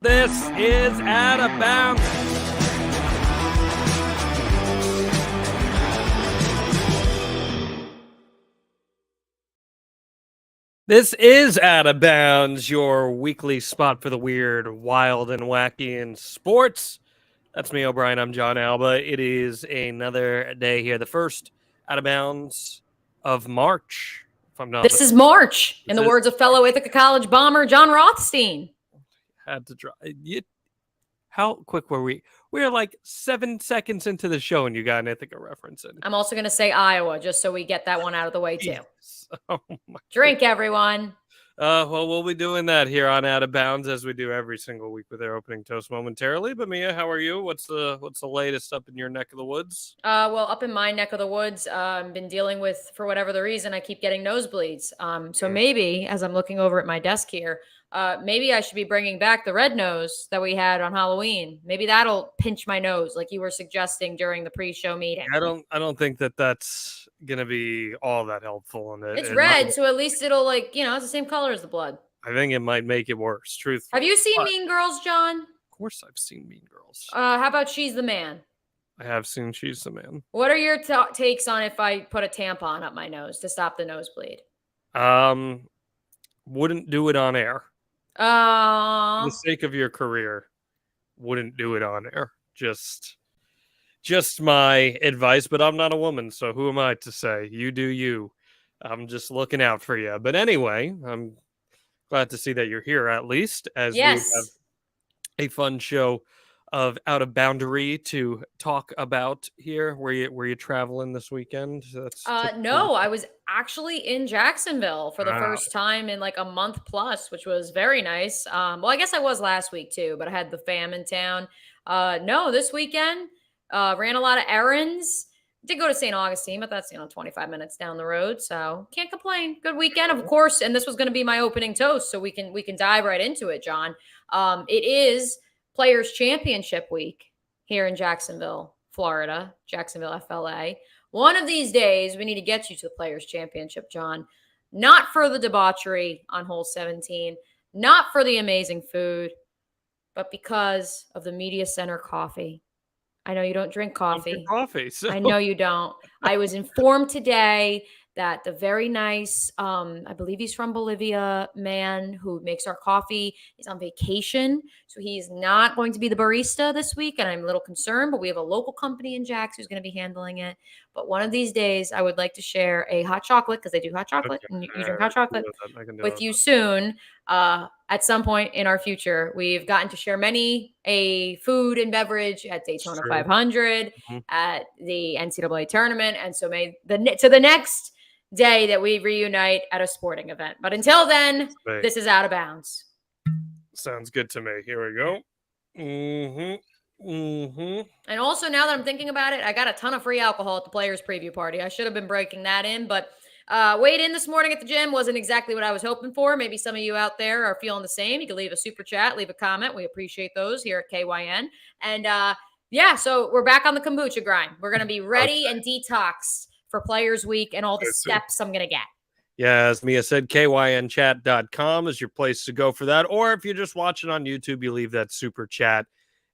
This is Out of Bounds. This is Out of Bounds, your weekly spot for the weird, wild, and wacky in sports. That's me, O'Brien. I'm John Alba. It is another day here, the first Out of Bounds of March. If I'm not This is March, in the words of fellow Ithaca College bomber John Rothstein. Had to try. How quick were we? We were like 7 seconds into the show, and you got an Ithaca reference in. I'm also going to say Iowa, just so we get that one out of the way, too. Yes. Oh my Drink, everyone. Well, we'll be doing that here on Out of Bounds, as we do every single week with our opening toast momentarily. But Mia, how are you? What's the latest up in your neck of the woods? Well, up in my neck of the woods, I've been dealing with, for whatever the reason, I keep getting nosebleeds. So maybe, as I'm looking over at my desk here, maybe I should be bringing back the red nose that we had on Halloween. Maybe that'll pinch my nose, like you were suggesting during the pre-show meeting. I don't think that's gonna be all that helpful. It's red, so at least it'll it's the same color as the blood. I think it might make it worse. Truthfully. Have you seen Mean Girls, John? Of course, I've seen Mean Girls. How about She's the Man? I have seen She's the Man. What are your takes on if I put a tampon up my nose to stop the nosebleed? Wouldn't do it on air. For the sake of your career, wouldn't do it on air. Just my advice, but I'm not a woman, so who am I to say? You do you. I'm just looking out for you. But anyway, I'm glad to see that you're here, at least, as we have a fun show of Out of Boundary to talk about here. Were you traveling this weekend? No, I was actually in Jacksonville for the first time in like a month plus, which was very nice. Well, I guess I was last week too, but I had the fam in town. No, this weekend, ran a lot of errands. Did go to St. Augustine, but that's 25 minutes down the road, so can't complain. Good weekend, of course. And this was going to be my opening toast, so we can dive right into it, John. It is Players Championship Week here in Jacksonville, Florida, Jacksonville, FLA. One of these days, we need to get you to the Players Championship, John. Not for the debauchery on hole 17, not for the amazing food, but because of the Media Center coffee. I know you don't drink coffee. I know you don't. I was informed today that the very nice, I believe he's from Bolivia, man who makes our coffee is on vacation. So he's not going to be the barista this week. And I'm a little concerned, but we have a local company in Jax who's going to be handling it. But one of these days, I would like to share a hot chocolate, because they do hot chocolate, and you drink hot chocolate with you soon. At some point in our future, we've gotten to share many a food and beverage at Daytona 500, at the NCAA tournament. And so the next day that we reunite at a sporting event. But until then, this is Out of Bounds. Sounds good to me. Here we go. And also, now that I'm thinking about it, I got a ton of free alcohol at the Players Preview Party. I should have been breaking that in, but weighed in this morning at the gym wasn't exactly what I was hoping for. Maybe some of you out there are feeling the same. You can leave a super chat, leave a comment. We appreciate those here at KYN. And so we're back on the kombucha grind. We're going to be ready and detoxed for Players Week and all the steps I'm going to get. Yeah, as Mia said, kynchat.com is your place to go for that. Or if you're just watching on YouTube, you leave that super chat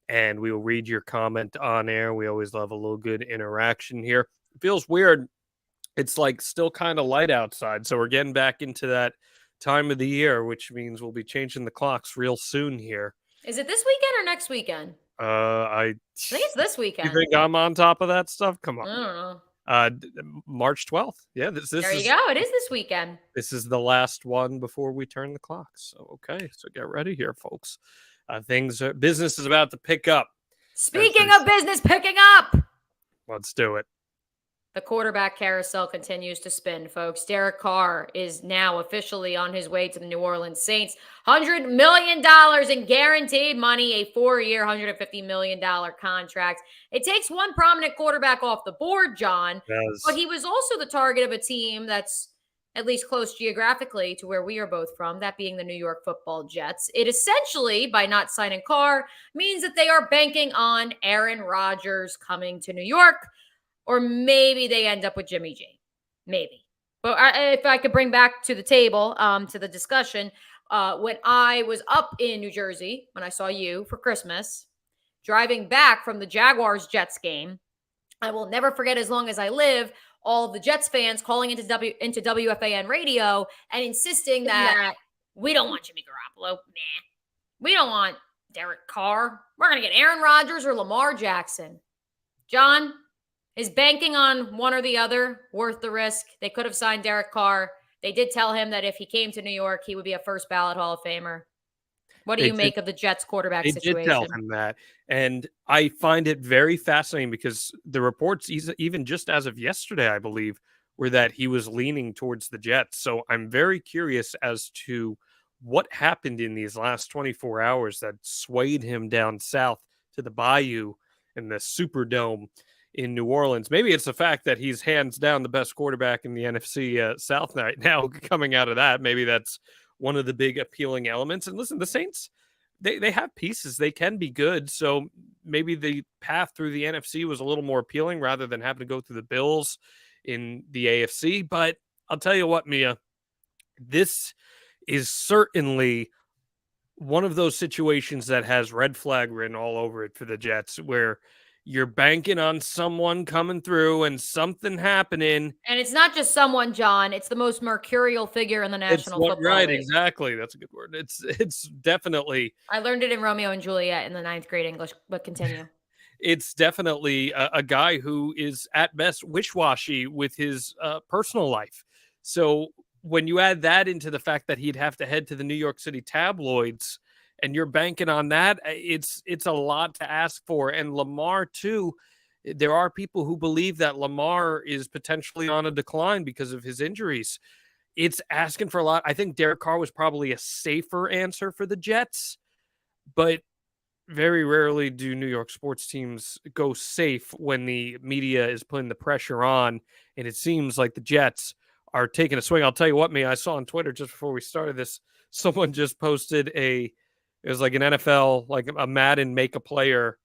and we will read your comment on air. We always love a little good interaction here. It feels weird. It's like still kind of light outside. So we're getting back into that time of the year, which means we'll be changing the clocks real soon here. Is it this weekend or next weekend? I think it's this weekend. You think I'm on top of that stuff? Come on. I don't know. March 12th. Yeah, there you go. It is this weekend. This is the last one before we turn the clocks. So, okay. So get ready here, folks. Business is about to pick up. Speaking of business picking up. Let's do it. The quarterback carousel continues to spin, folks. Derek Carr is now officially on his way to the New Orleans Saints. $100 million in guaranteed money, a 4-year, $150 million contract. It takes one prominent quarterback off the board, John, but he was also the target of a team that's at least close geographically to where we are both from, that being the New York Football Jets. It essentially, by not signing Carr, means that they are banking on Aaron Rodgers coming to New York. Or maybe they end up with Jimmy G. Maybe. But if I could bring back to the table, to the discussion, when I was up in New Jersey, when I saw you for Christmas, driving back from the Jaguars-Jets game. I will never forget as long as I live, all of the Jets fans calling into WFAN radio and insisting that we don't want Jimmy Garoppolo. Nah. We don't want Derek Carr. We're going to get Aaron Rodgers or Lamar Jackson. John, is banking on one or the other worth the risk? They could have signed Derek Carr. They did tell him that if he came to New York, he would be a first ballot Hall of Famer. What do you make of the Jets quarterback situation? They did tell him that. And I find it very fascinating because the reports, even just as of yesterday, I believe, were that he was leaning towards the Jets. So I'm very curious as to what happened in these last 24 hours that swayed him down south to the Bayou and the Superdome in New Orleans. Maybe it's the fact that he's hands down the best quarterback in the NFC South right now coming out of that. Maybe that's one of the big appealing elements. And listen, the Saints, they have pieces. They can be good. So maybe the path through the NFC was a little more appealing rather than having to go through the Bills in the AFC. But I'll tell you what, Mia, this is certainly one of those situations that has red flag written all over it for the Jets, where you're banking on someone coming through and something happening. And it's not just someone, John. It's the most mercurial figure in the National Football League. Right, exactly. That's a good word. It's definitely. I learned it in Romeo and Juliet in the 9th grade English, but continue. It's definitely a guy who is at best wish-washy with his personal life. So when you add that into the fact that he'd have to head to the New York City tabloids and you're banking on that, it's a lot to ask for. And Lamar, too, there are people who believe that Lamar is potentially on a decline because of his injuries. It's asking for a lot. I think Derek Carr was probably a safer answer for the Jets, but very rarely do New York sports teams go safe when the media is putting the pressure on. And it seems like the Jets are taking a swing. I'll tell you what, I saw on Twitter just before we started this, someone just posted it was like an NFL, like a Madden make a player,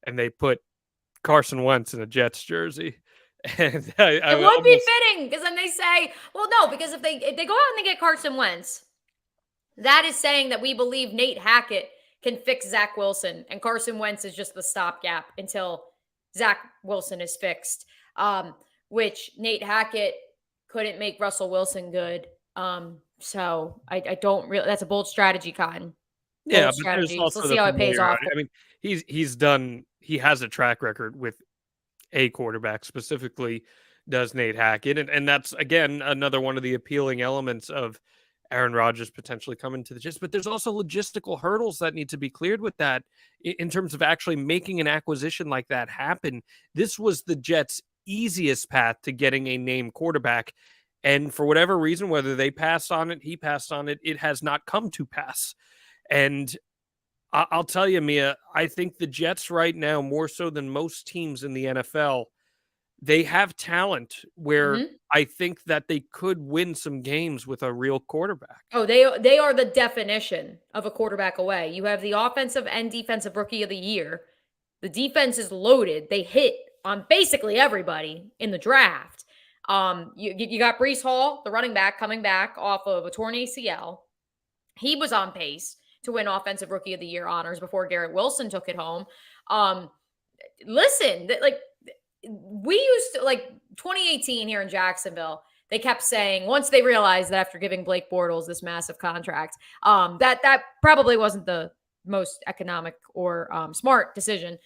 and they put Carson Wentz in a Jets jersey. And it would be fitting because then they say, well, no, because if they go out and they get Carson Wentz, that is saying that we believe Nate Hackett can fix Zach Wilson, and Carson Wentz is just the stopgap until Zach Wilson is fixed, which Nate Hackett couldn't make Russell Wilson good. So I don't really, that's a bold strategy, Cotton. Yeah, but there's also we'll see how it pays off. I mean, he has a track record with a quarterback, specifically does Nate Hackett. And that's, again, another one of the appealing elements of Aaron Rodgers potentially coming to the Jets. But there's also logistical hurdles that need to be cleared with that in terms of actually making an acquisition like that happen. This was the Jets' easiest path to getting a named quarterback. And for whatever reason, whether they passed on it, he passed on it, it has not come to pass. And I'll tell you, Mia, I think the Jets right now, more so than most teams in the NFL, they have talent where I think that they could win some games with a real quarterback. Oh, they are the definition of a quarterback away. You have the offensive and defensive rookie of the year. The defense is loaded. They hit on basically everybody in the draft. You got Breece Hall, the running back, coming back off of a torn ACL. He was on pace to win Offensive Rookie of the Year honors before Garrett Wilson took it home. Listen, we used to, 2018 here in Jacksonville, they kept saying, once they realized that after giving Blake Bortles this massive contract, that probably wasn't the most economic or smart decision.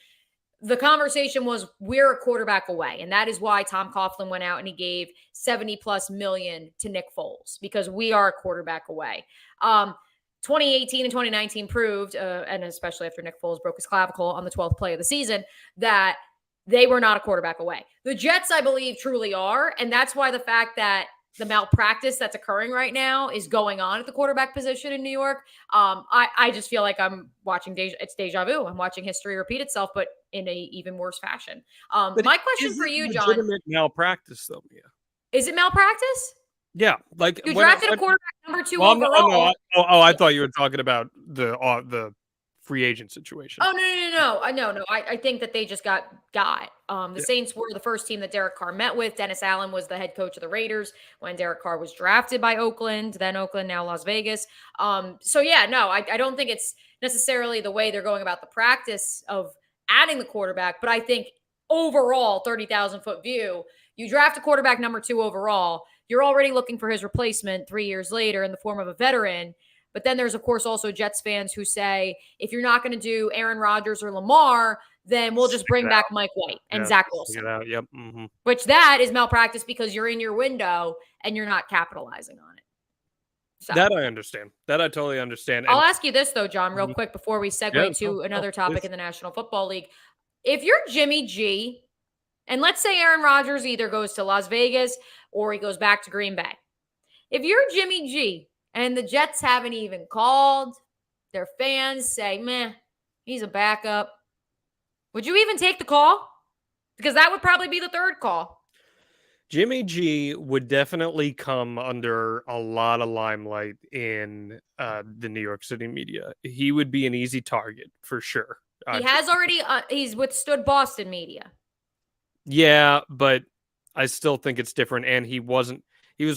The conversation was, we're a quarterback away. And that is why Tom Coughlin went out and he gave $70+ million to Nick Foles, because we are a quarterback away. 2018 and 2019 proved, and especially after Nick Foles broke his clavicle on the 12th play of the season, that they were not a quarterback away. The Jets, I believe, truly are. And that's why the fact that the malpractice that's occurring right now is going on at the quarterback position in New York. I just feel like I'm watching it's deja vu. I'm watching history repeat itself, but in a even worse fashion. But my question for you, John. Legitimate malpractice, though, Mia. Is it malpractice? Yeah, you drafted a quarterback number 2 overall. I thought you were talking about the free agent situation. Oh, no. I think that they just got. The Saints were the first team that Derek Carr met with. Dennis Allen was the head coach of the Raiders when Derek Carr was drafted by Oakland, then Oakland, now Las Vegas. I don't think it's necessarily the way they're going about the practice of adding the quarterback, but I think overall, 30,000-foot view, you draft a quarterback number 2 overall, you're already looking for his replacement 3 years later in the form of a veteran. But then there's, of course, also Jets fans who say, if you're not going to do Aaron Rodgers or Lamar, then we'll just bring back Mike White and Zach Wilson. Yep. Mm-hmm. Which that is malpractice because you're in your window and you're not capitalizing on it. So, that I understand. That I totally understand. I'll ask you this, though, John, real quick before we segue to another topic in the National Football League. If you're Jimmy G, and let's say Aaron Rodgers either goes to Las Vegas or he goes back to Green Bay. If you're Jimmy G, and the Jets haven't even called, their fans say, meh, he's a backup, would you even take the call? Because that would probably be the third call. Jimmy G would definitely come under a lot of limelight in the New York City media. He would be an easy target for sure. He has already, he's withstood Boston media. Yeah, but I still think it's different. And he was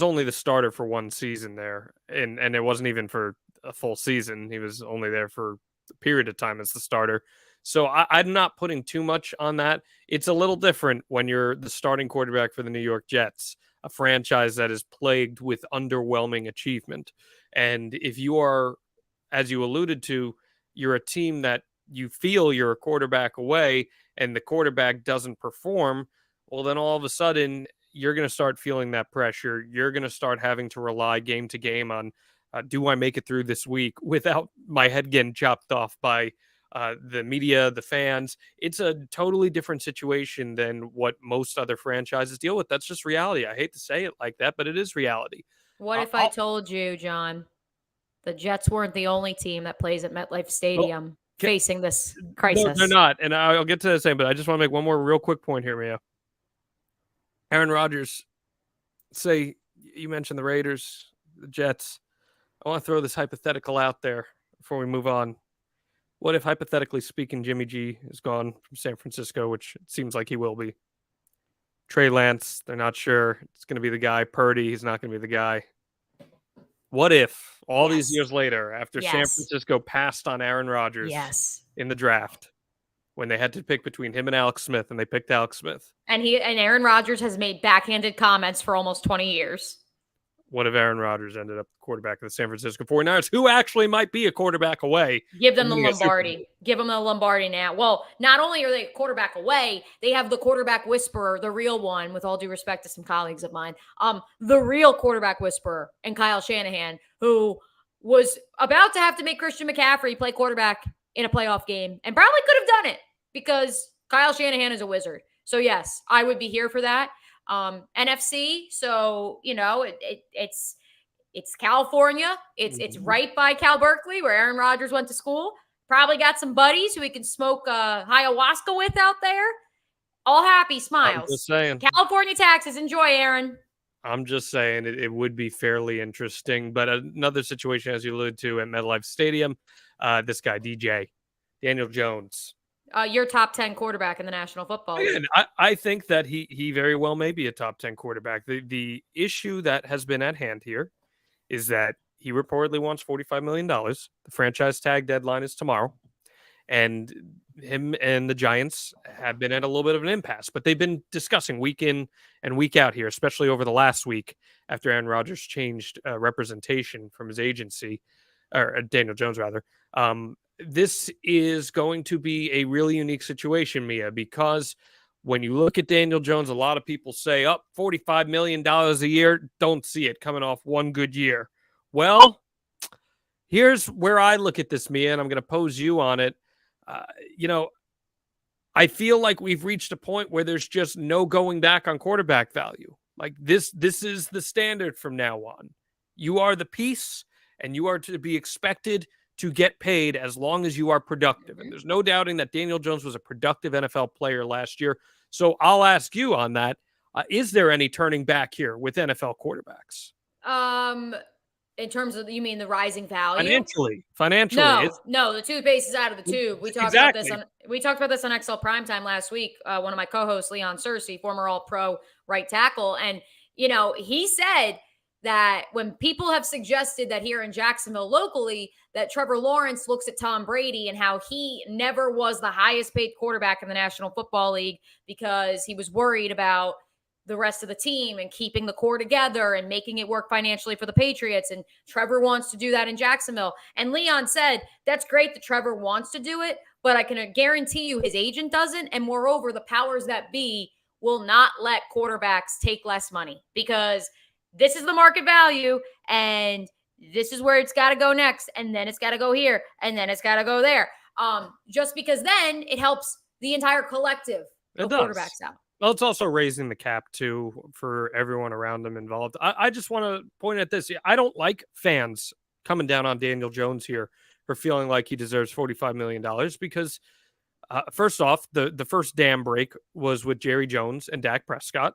only the starter for one season there. And it wasn't even for a full season. He was only there for a period of time as the starter. So I'm not putting too much on that. It's a little different when you're the starting quarterback for the New York Jets, a franchise that is plagued with underwhelming achievement. And if you are, as you alluded to, you're a team that you feel you're a quarterback away and the quarterback doesn't perform, well, then all of a sudden you're going to start feeling that pressure. You're going to start having to rely game to game on, do I make it through this week without my head getting chopped off by the media, the fans? It's a totally different situation than what most other franchises deal with. That's just reality. I hate to say it like that, but it is reality. What if I told you, John, the Jets weren't the only team that plays at MetLife Stadium facing this crisis? No, they're not. And I'll get to the same, but I just want to make one more real quick point here, Mia. Aaron Rodgers, say you mentioned the Raiders, the Jets. I want to throw this hypothetical out there before we move on. What if, hypothetically speaking, Jimmy G is gone from San Francisco, which it seems like he will be? Trey Lance, they're not sure it's going to be the guy. Purdy, he's not going to be the guy. What if all these years later, after San Francisco passed on Aaron Rodgers in the draft, when they had to pick between him and Alex Smith, and they picked Alex Smith, and Aaron Rodgers has made backhanded comments for almost 20 years. What if Aaron Rodgers ended up quarterback of the San Francisco 49ers, who actually might be a quarterback away? Give them the Lombardi. Give them the Lombardi now. Well, not only are they a quarterback away, they have the quarterback whisperer, the real one, with all due respect to some colleagues of mine, the real quarterback whisperer, and Kyle Shanahan, who was about to have to make Christian McCaffrey play quarterback in a playoff game and probably could have done it because Kyle Shanahan is a wizard. So, yes, I would be here for that. NFC, so it's California. It's right by Cal Berkeley, where Aaron Rodgers went to school. Probably got some buddies who he can smoke ayahuasca with out there. All happy smiles. I'm just saying. California taxes. Enjoy, Aaron. I'm just saying it would be fairly interesting. But another situation, as you alluded to, at MetLife Stadium, this guy, Daniel Jones. Your top 10 quarterback in the National Football League. Again, I think that he very well may be a top 10 quarterback. The issue that has been at hand here is that he reportedly wants $45 million. The franchise tag deadline is tomorrow. And him and the Giants have been at a little bit of an impasse. But they've been discussing week in and week out here, especially over the last week after Aaron Rodgers changed representation from his agency, or Daniel Jones, rather. This is going to be a really unique situation, Mia, because when you look at Daniel Jones, a lot of people say, $45 million a year, don't see it coming off one good year. Well, here's where I look at this, Mia, and I'm going to pose you on it. I feel like we've reached a point where there's just no going back on quarterback value. Like this is the standard from now on. You are the piece, and you are to be expected to get paid as long as you are productive. And there's no doubting that Daniel Jones was a productive NFL player last year. So I'll ask you on that. Is there any turning back here with NFL quarterbacks? In terms of, you mean the rising value? Financially. No, the toothpaste is out of the tube. We talked about this on XL Primetime last week. One of my co-hosts, Leon Searcy, former All-Pro right tackle, and he said that when people have suggested that here in Jacksonville locally, that Trevor Lawrence looks at Tom Brady and how he never was the highest paid quarterback in the National Football League because he was worried about the rest of the team and keeping the core together and making it work financially for the Patriots. And Trevor wants to do that in Jacksonville. And Leon said, that's great that Trevor wants to do it, but I can guarantee you his agent doesn't. And moreover, the powers that be will not let quarterbacks take less money because this is the market value and this is where it's got to go next. And then it's got to go here. And then it's got to go there. Just because then it helps the entire collective of quarterbacks out. Well, it's also raising the cap, too, for everyone around them involved. I just want to point at this. I don't like fans coming down on Daniel Jones here for feeling like he deserves $45 million because, first off, the first dam break was with Jerry Jones and Dak Prescott.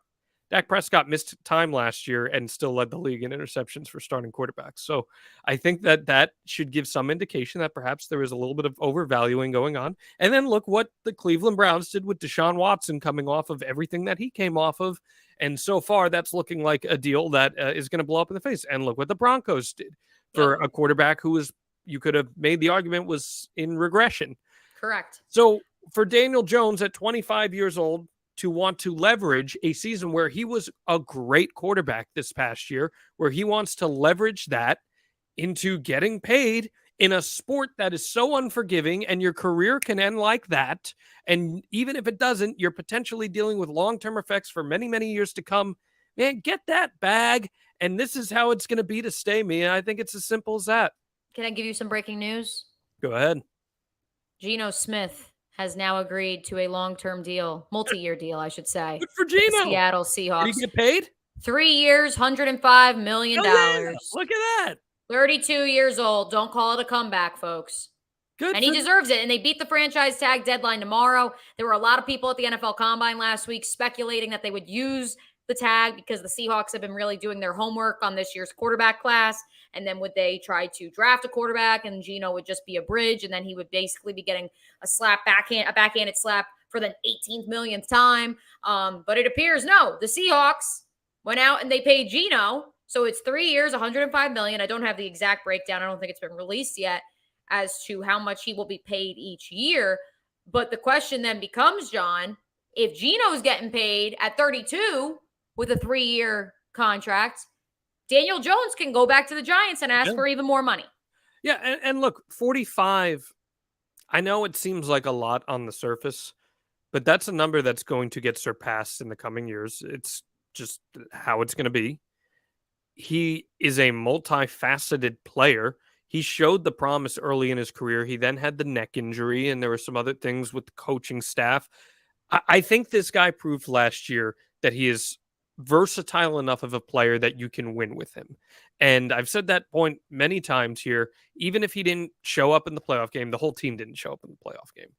Dak Prescott missed time last year and still led the league in interceptions for starting quarterbacks. So I think that should give some indication that perhaps there is a little bit of overvaluing going on. And then look what the Cleveland Browns did with Deshaun Watson coming off of everything that he came off of. And so far, that's looking like a deal that is going to blow up in the face. And look what the Broncos did for a quarterback who was, you could have made the argument, was in regression. Correct. So for Daniel Jones at 25 years old, to want to leverage a season where he was a great quarterback this past year, where he wants to leverage that into getting paid in a sport that is so unforgiving and your career can end like that. And even if it doesn't, you're potentially dealing with long-term effects for many, many years to come. Man, get that bag. And this is how it's going to be to stay me. And I think it's as simple as that. Can I give you some breaking news? Go ahead. Geno Smith has now agreed to a long-term deal, multi-year deal, I should say. Good for Geno. Seattle Seahawks. Did he get paid? 3 years, $105 million. Yeah. Look at that. 32 years old. Don't call it a comeback, folks. Good. And he deserves it. And they beat the franchise tag deadline tomorrow. There were a lot of people at the NFL Combine last week speculating that they would use the tag because the Seahawks have been really doing their homework on this year's quarterback class. And then would they try to draft a quarterback and Geno would just be a bridge. And then he would basically be getting a backhanded slap for the 18th millionth time. But it appears, no, the Seahawks went out and they paid Geno. So it's 3 years, $105 million. I don't have the exact breakdown. I don't think it's been released yet as to how much he will be paid each year. But the question then becomes, John, if Geno's getting paid at 32 with a 3-year contract, Daniel Jones can go back to the Giants and ask for even more money. Yeah, and look, 45, I know it seems like a lot on the surface, but that's a number that's going to get surpassed in the coming years. It's just how it's going to be. He is a multifaceted player. He showed the promise early in his career. He then had the neck injury, and there were some other things with the coaching staff. I think this guy proved last year that he is versatile enough of a player that you can win with him. And I've said that point many times here. Even if he didn't show up in the playoff game, the whole team didn't show up in the playoff game.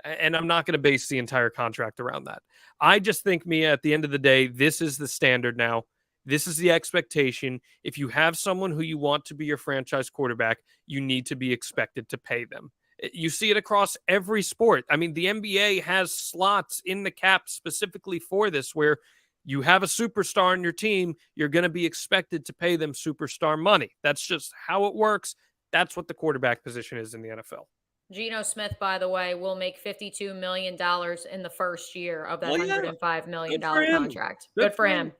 And I'm not going to base the entire contract around that. I just think, Mia, at the end of the day, this is the standard now. This is the expectation. If you have someone who you want to be your franchise quarterback, you need to be expected to pay them. You see it across every sport. I mean, the NBA has slots in the cap specifically for this, where you have a superstar on your team, you're going to be expected to pay them superstar money. That's just how it works. That's what the quarterback position is in the NFL. Geno Smith, by the way, will make $52 million in the first year of that $105 million contract. Good for him.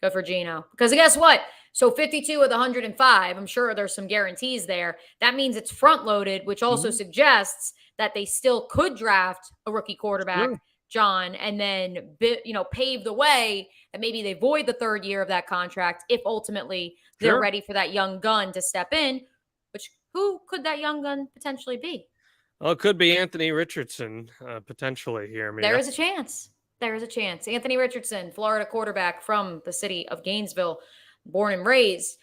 Good for Geno. Because guess what? So 52 with 105, I'm sure there's some guarantees there. That means it's front loaded, which also suggests that they still could draft a rookie quarterback, John, and then pave the way and maybe they void the third year of that contract if ultimately they're ready for that young gun to step in. Which who could that young gun potentially be? Well, it could be Anthony Richardson potentially here. There is a chance. There is a chance. Anthony Richardson, Florida quarterback from the city of Gainesville, born and raised.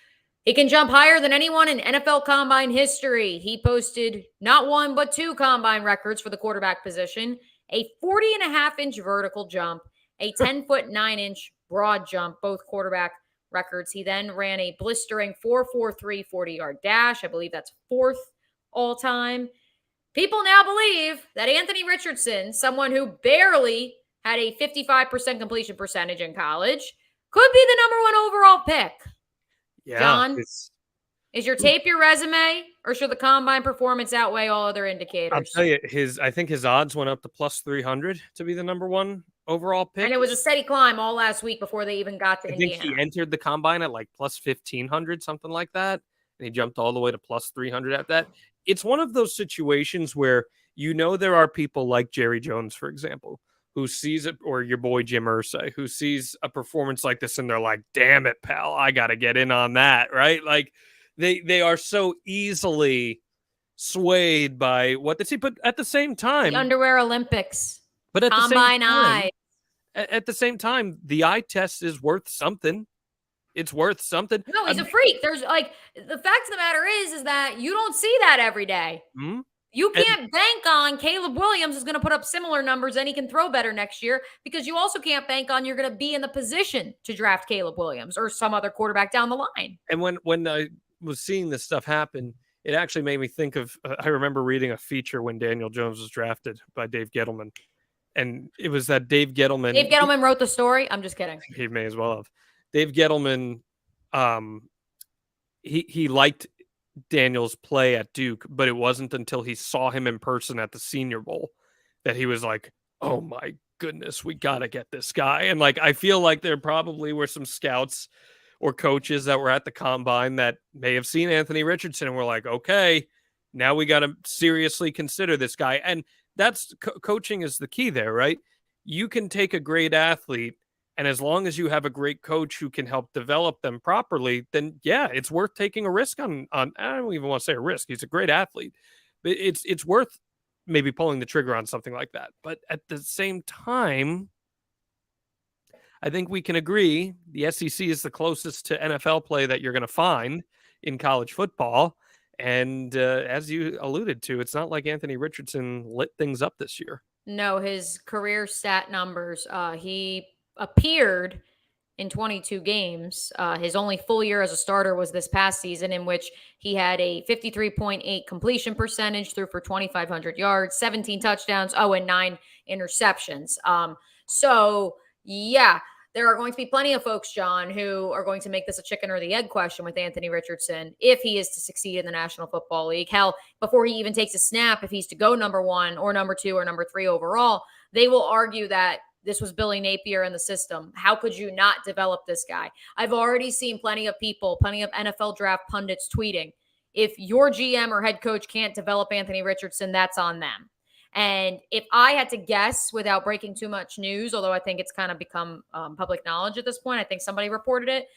He can jump higher than anyone in NFL Combine history. He posted not one, but 2 Combine records for the quarterback position, a 40.5-inch vertical jump, a 10-foot 9-inch broad jump, both quarterback records. He then ran a blistering 4.43 40-yard dash. I believe that's 4th all time. People now believe that Anthony Richardson, someone who barely had a 55% completion percentage in college, could be the number 1 overall pick. Yeah, John, is your tape your resume, or should the combine performance outweigh all other indicators? I'll tell you, I think his odds went up to plus 300 to be the number 1 overall pick. And it was a steady climb all last week before they even got to Indiana. I think he entered the combine at like plus 1,500, something like that. And he jumped all the way to plus 300 at that. It's one of those situations where there are people like Jerry Jones, for example, who sees it, or your boy Jim Irsay, who sees a performance like this and they're like, damn it, pal, I got to get in on that, right? Like they are so easily swayed by what they see. But at the same time, the underwear Olympics, but at combine eye. At the same time, the eye test is worth something. It's worth something. No, he's a freak. There's like, the fact of the matter is that you don't see that every day. Mm-hmm. You can't bank on Caleb Williams is going to put up similar numbers and he can throw better next year, because you also can't bank on you're going to be in the position to draft Caleb Williams or some other quarterback down the line. And when I was seeing this stuff happen, it actually made me think of, I remember reading a feature when Daniel Jones was drafted by Dave Gettleman. And it was that Dave Gettleman wrote the story. I'm just kidding. He may as well have. Dave Gettleman, he liked Daniel's play at Duke, but it wasn't until he saw him in person at the Senior Bowl that he was like, oh my goodness, we got to get this guy. And like, I feel like there probably were some scouts or coaches that were at the combine that may have seen Anthony Richardson and were like, okay, now we got to seriously consider this guy. And that's coaching is the key there, right? You can take a great athlete, and as long as you have a great coach who can help develop them properly, then yeah, it's worth taking a risk on. I don't even want to say a risk. He's a great athlete, but it's worth maybe pulling the trigger on something like that. But at the same time, I think we can agree the SEC is the closest to NFL play that you're going to find in college football. And as you alluded to, it's not like Anthony Richardson lit things up this year. No, his career stat numbers, he appeared in 22 games. His only full year as a starter was this past season, in which he had a 53.8 completion percentage, threw for 2,500 yards, 17 touchdowns, and 9 interceptions. So, yeah, there are going to be plenty of folks, John, who are going to make this a chicken or the egg question with Anthony Richardson if he is to succeed in the National Football League. Hell, before he even takes a snap, if he's to go number 1 or number 2 or number 3 overall, they will argue that this was Billy Napier in the system. How could you not develop this guy? I've already seen plenty of NFL draft pundits tweeting, if your GM or head coach can't develop Anthony Richardson, that's on them. And if I had to guess without breaking too much news, although I think it's kind of become public knowledge at this point, I think somebody reported it.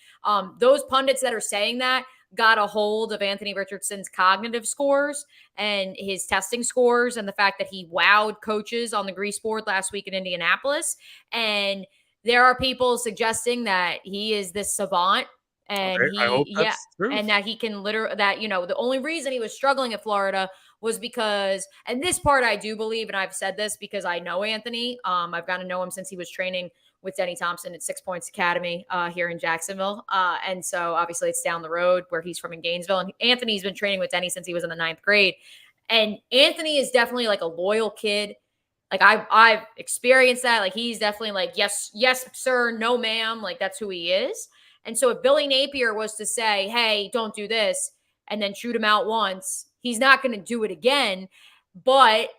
Those pundits that are saying that got a hold of Anthony Richardson's cognitive scores and his testing scores and the fact that he wowed coaches on the grease board last week in Indianapolis. And there are people suggesting that he is this savant. And and that he can the only reason he was struggling at Florida was because, and this part I do believe, and I've said this because I know Anthony. I've gotten to know him since he was training with Denny Thompson at 6 Points Academy here in Jacksonville. And so obviously it's down the road where he's from in Gainesville. And Anthony's been training with Denny since he was in the 9th grade. And Anthony is definitely like a loyal kid. Like I've experienced that. Like he's definitely like, yes, sir, no, ma'am. Like that's who he is. And so if Billy Napier was to say, hey, don't do this, and then shoot him out once, he's not going to do it again. But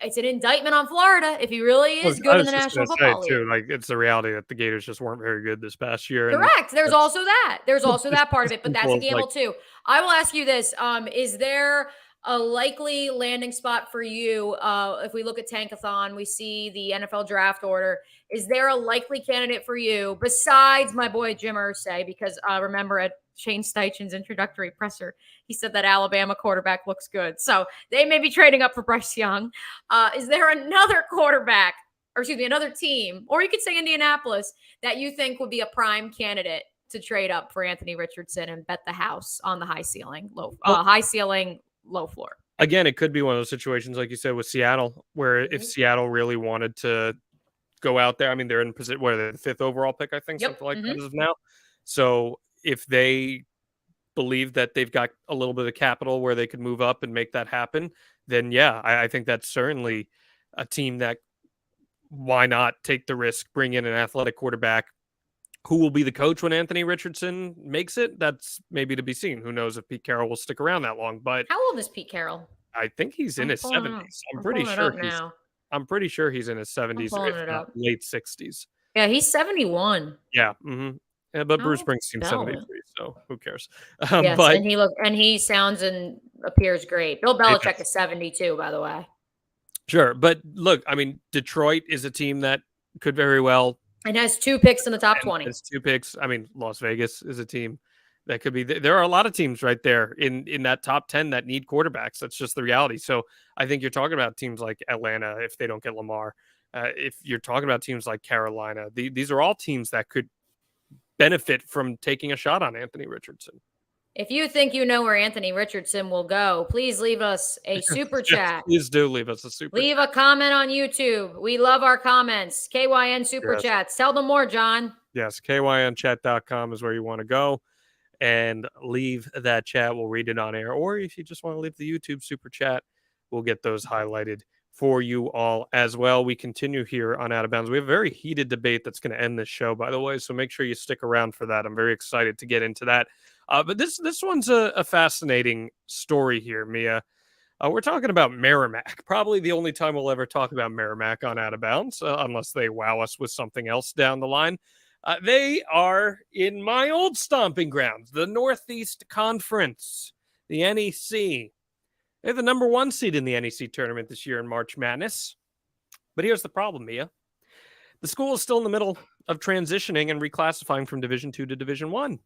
it's an indictment on Florida if he really is good in the National Football League. Too, like it's the reality that the Gators just weren't very good this past year. Correct. There's also that. There's also that part of it, but that's a gamble too. I will ask you this. Is there a likely landing spot for you? If we look at Tankathon, we see the NFL draft order. Is there a likely candidate for you besides my boy Jim Irsay? Because remember at Shane Steichen's introductory presser, he said that Alabama quarterback looks good. So they may be trading up for Bryce Young. Is there another quarterback, or excuse me, another team, or you could say Indianapolis, that you think would be a prime candidate to trade up for Anthony Richardson and bet the house on the high ceiling, low floor? Again, it could be one of those situations, like you said, with Seattle, where if Seattle really wanted to go out there, I mean, they're in position where they're the 5th overall pick, I think, something like that as of now. So if they believe that they've got a little bit of capital where they could move up and make that happen, then yeah, I think that's certainly a team that, why not take the risk, bring in an athletic quarterback. Who will be the coach when Anthony Richardson makes it? That's maybe to be seen. Who knows if Pete Carroll will stick around that long? But how old is Pete Carroll? I think he's in his 70s. I'm pretty pulling it sure up now. I'm pretty sure he's in his 70s, pulling if it not up. late 60s. Yeah, he's 71. Yeah. Yeah, but How Bruce old's Springsteen's Bell? 73, so who cares? Yes, But and he sounds and appears great. Bill Belichick is 72, by the way. Sure, but look, I mean, Detroit is a team that could very well, and has 2 picks in the top 20. Has 2 picks. I mean, Las Vegas is a team that could be. There are a lot of teams right there in that top 10 that need quarterbacks. That's just the reality. So I think you're talking about teams like Atlanta if they don't get Lamar. If you're talking about teams like Carolina, these are all teams that could benefit from taking a shot on Anthony Richardson. If you think you know where Anthony Richardson will go, please leave us a super chat. Please do leave us a super Leave chat. a comment on YouTube. We love our comments. KYN super chats. Tell them more, John. Yes, kynchat.com is where you want to go and leave that chat. We'll read it on air. Or if you just want to leave the YouTube super chat, we'll get those highlighted for you all as well. We continue here on Out of Bounds. We have a very heated debate that's going to end this show, by the way, so make sure you stick around for that. I'm very excited to get into that. But this one's a fascinating story here, Mia. We're talking about Merrimack. Probably the only time we'll ever talk about Merrimack on Out of Bounds, unless they wow us with something else down the line. They are in my old stomping grounds, the Northeast Conference, the NEC. They're the number 1 seed in the NEC tournament this year in March Madness. But here's the problem, Mia. The school is still in the middle of transitioning and reclassifying from Division II to Division I.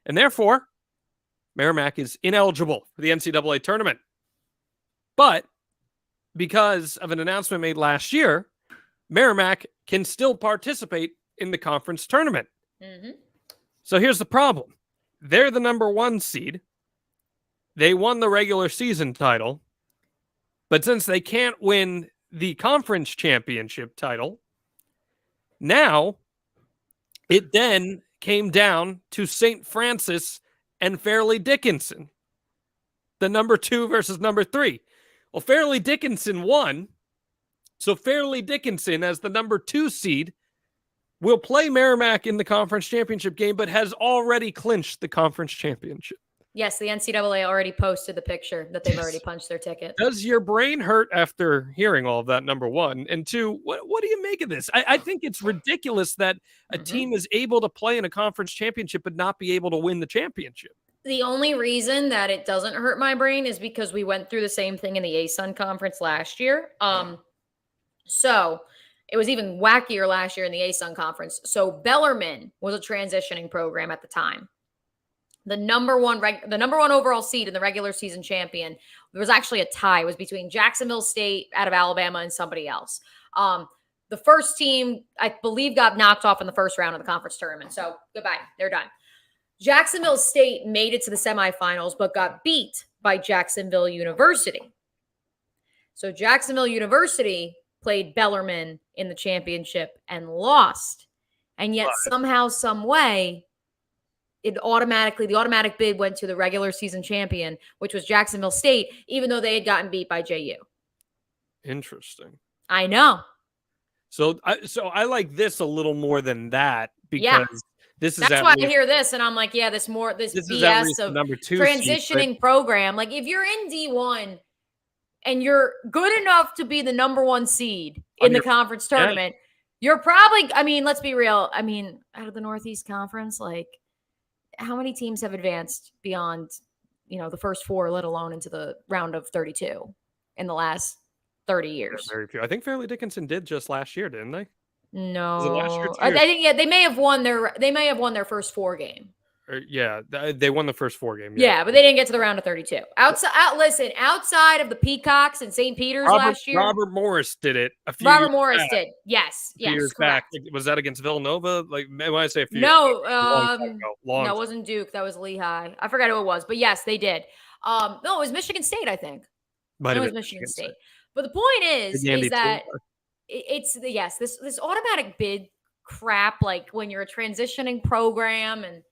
And therefore, Merrimack is ineligible for the NCAA tournament. But because of an announcement made last year, Merrimack can still participate in the conference tournament. Mm-hmm. So here's the problem. They're the number 1 seed. They won the regular season title. But since they can't win the conference championship title, now it then came down to St. Francis and Fairleigh Dickinson, the number 2 versus number 3. Well, Fairleigh Dickinson won, so Fairleigh Dickinson, as the number 2 seed, will play Merrimack in the conference championship game, but has already clinched the conference championship. Yes, the NCAA already posted the picture that they've already punched their ticket. Does your brain hurt after hearing all of that, number 1? And 2, what do you make of this? I think it's ridiculous that a team is able to play in a conference championship but not be able to win the championship. The only reason that it doesn't hurt my brain is because we went through the same thing in the ASUN conference last year. So it was even wackier last year in the ASUN conference. So Bellarmine was a transitioning program at the time. The number one overall seed in the regular season champion. There was actually a tie. It was between Jacksonville State out of Alabama and somebody else. The first team, I believe, got knocked off in the first round of the conference tournament. So goodbye. They're done. Jacksonville State made it to the semifinals, but got beat by Jacksonville University. So Jacksonville University played Bellarmine in the championship and lost. And yet somehow, some way, the automatic bid went to the regular season champion, which was Jacksonville State, even though they had gotten beat by JU. Interesting. I know. So I like this a little more than that because that's why I hear this and I'm like, yeah, this BS of number 2 transitioning program. Like if you're in D1 and you're good enough to be the number 1 seed in the conference tournament, you're probably, I mean, let's be real. I mean, out of the Northeast Conference, like how many teams have advanced beyond, the first 4, let alone into the round of 32 in the last 30 years? Very few. I think Fairleigh Dickinson did just last year, didn't they? No, I think they may have won their first 4 game. They won the first 4 game. Yeah, but they didn't get to the round of 32. Outside of the Peacocks and St. Peter's last year, Robert Morris did it. Robert Morris did. Yes, years back. Was that against Villanova? Like when I say a few. No, no, it wasn't Duke. That was Lehigh. I forgot who it was, but yes, they did. No, it was Michigan State, I think. It was Michigan State. But the point is that it's this automatic bid crap, like when you're a transitioning program. And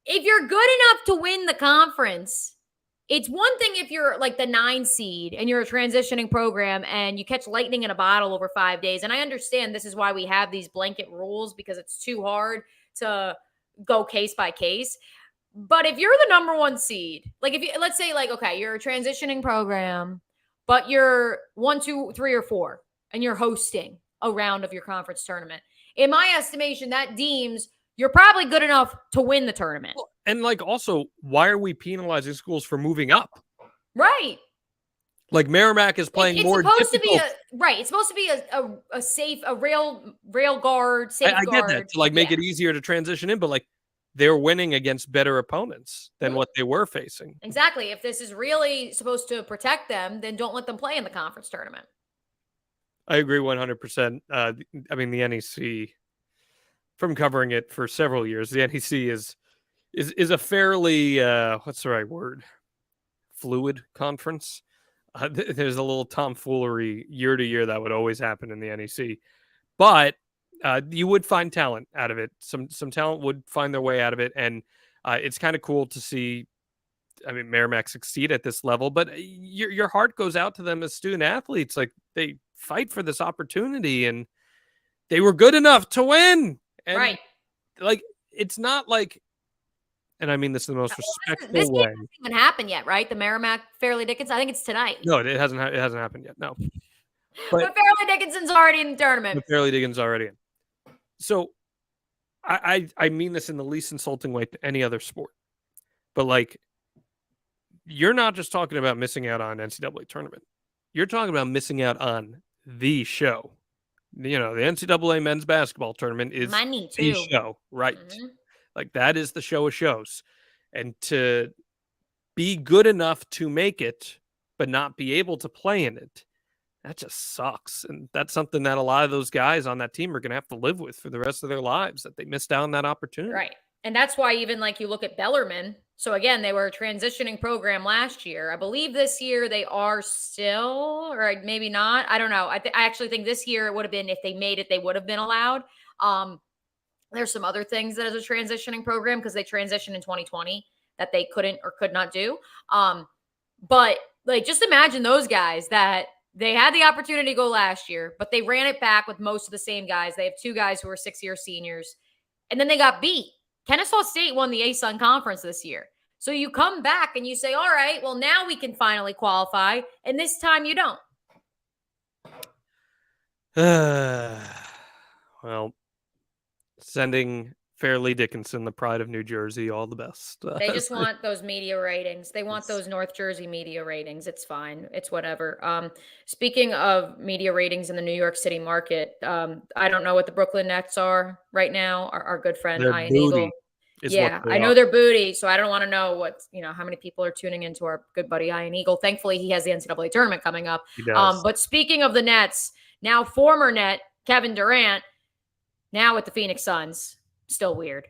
if you're good enough to win the conference, it's one thing if you're like the 9 seed and you're a transitioning program and you catch lightning in a bottle over 5 days. And I understand this is why we have these blanket rules, because it's too hard to go case by case. But if you're the number 1 seed, like if you, let's say like, okay, you're a transitioning program, but you're 1, 2, 3, or 4, and you're hosting a round of your conference tournament. In my estimation, that deems you're probably good enough to win the tournament. And like, also, why are we penalizing schools for moving up? Right. Like Merrimack is playing it's more supposed difficult. to be it's supposed to be a safe, a rail guard, safe I guard. get that, to like make it easier to transition in, but like they're winning against better opponents than what they were facing. Exactly. If this is really supposed to protect them, then don't let them play in the conference tournament. I agree 100%. I mean, the NEC, from covering it for several years, the NEC is a fairly what's the right word? Fluid conference. There's a little tomfoolery year to year that would always happen in the NEC, but you would find talent out of it. Some talent would find their way out of it, and it's kind of cool to see. I mean, Merrimack succeed at this level, but your heart goes out to them as student athletes. Like, they fight for this opportunity, and they were good enough to win. And right. Like, it's not like, and I mean this in the most respectful this way. hasn't even happened yet, right? The Merrimack Fairleigh Dickinson. I think it's tonight. No, it hasn't happened yet. No. But Fairleigh Dickinson's already in the tournament. But Fairleigh Dickinson's already in. So I mean this in the least insulting way to any other sport. But like, you're not just talking about missing out on NCAA tournament. You're talking about missing out on the show. The NCAA men's basketball tournament is money too. The show, right? Mm-hmm. Like, that is the show of shows. And to be good enough to make it, but not be able to play in it, that just sucks. And that's something that a lot of those guys on that team are going to have to live with for the rest of their lives, that they missed out on that opportunity. Right. And that's why even like you look at Bellarmine. So again, they were a transitioning program last year. I believe this year they are still, or maybe not. I don't know. I actually think this year it would have been, if they made it, they would have been allowed. There's some other things that is a transitioning program because they transitioned in 2020 that they couldn't or could not do. But like, just imagine those guys that they had the opportunity to go last year, but they ran it back with most of the same guys. They have 2 guys who are 6-year seniors, and then they got beat. Kennesaw State won the ASUN conference this year. So you come back and you say, all right, well, now we can finally qualify. And this time you don't. Well, sending Fairleigh Dickinson, the pride of New Jersey, all the best. They just want those media ratings. They want those North Jersey media ratings. It's fine. It's whatever. Speaking of media ratings in the New York City market, I don't know what the Brooklyn Nets are right now. Our good friend Ian Eagle. Yeah, I know they're booty, so I don't want to know how many people are tuning into our good buddy Ian Eagle. Thankfully, he has the NCAA tournament coming up. He does. But speaking of the Nets, now former Net Kevin Durant, now with the Phoenix Suns. Still weird.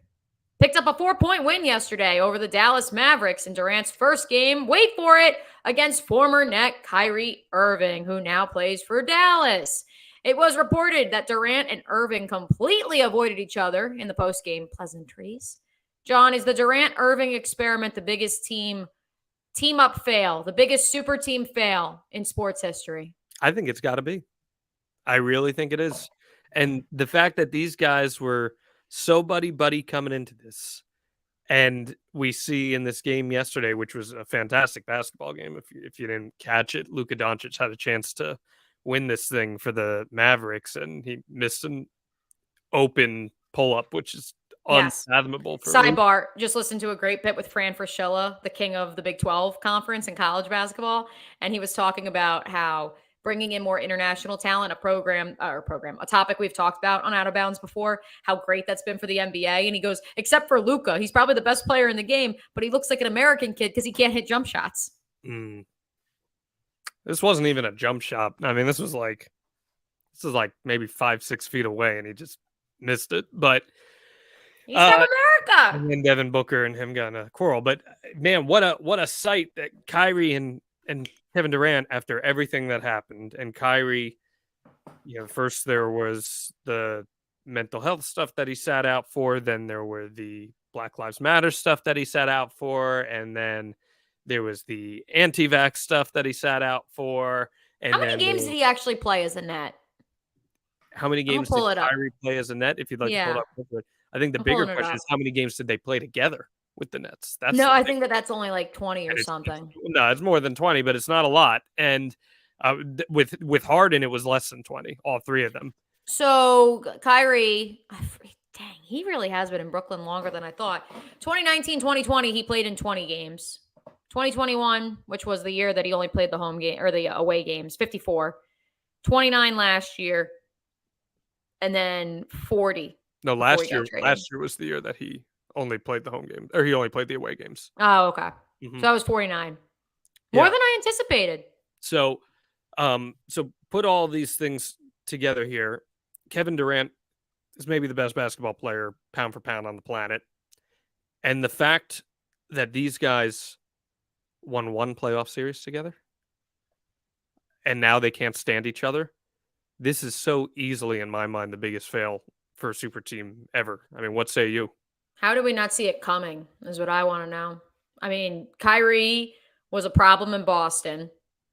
Picked up a 4-point win yesterday over the Dallas Mavericks in Durant's first game, wait for it, against former Net Kyrie Irving, who now plays for Dallas. It was reported that Durant and Irving completely avoided each other in the post-game pleasantries. John, is the Durant-Irving experiment the biggest team-up fail, the biggest super team fail in sports history? I think it's got to be. I really think it is. And the fact that these guys were so buddy coming into this, and we see in this game yesterday, which was a fantastic basketball game. If you didn't catch it, Luka Doncic had a chance to win this thing for the Mavericks, and he missed an open pull-up, which is unfathomable. For Sidebar, just listened to a great bit with Fran Fraschilla, the king of the Big 12 conference in college basketball, and he was talking about how bringing in more international talent, a topic we've talked about on Out of Bounds before, how great that's been for the NBA. And he goes, except for Luka, he's probably the best player in the game, but he looks like an American kid because he can't hit jump shots. This wasn't even a jump shot. I mean, this is like maybe 5-6 feet away, and he just missed it. But he's from America. And then Devin Booker and him got in a quarrel. But man, what a sight that Kyrie and Kevin Durant, after everything that happened, and Kyrie, first there was the mental health stuff that he sat out for. Then there were the Black Lives Matter stuff that he sat out for. And then there was the anti-vax stuff that he sat out for. And how many games did he actually play as a net? How many games did Kyrie play as a net? If you'd like to pull it up. I think the bigger question is how many games did they play together with the Nets? No, I think that's only like 20 or something. No, it's more than 20, but it's not a lot. And with Harden, it was less than 20, all three of them. So Kyrie, dang, he really has been in Brooklyn longer than I thought. 2019, 2020, he played in 20 games. 2021, which was the year that he only played the home game or the away games, 54. 29 last year. And then 40. No, last year was the year that he only played the home game, or he only played the away games. Oh, okay. So that was 49. More than I anticipated. So put all these things together here. Kevin Durant is maybe the best basketball player pound for pound on the planet. And the fact that these guys won one playoff series together and now they can't stand each other. This is so easily, in my mind, the biggest fail for a super team ever. I mean, what say you? How did we not see it coming is what I want to know. I mean, Kyrie was a problem in Boston.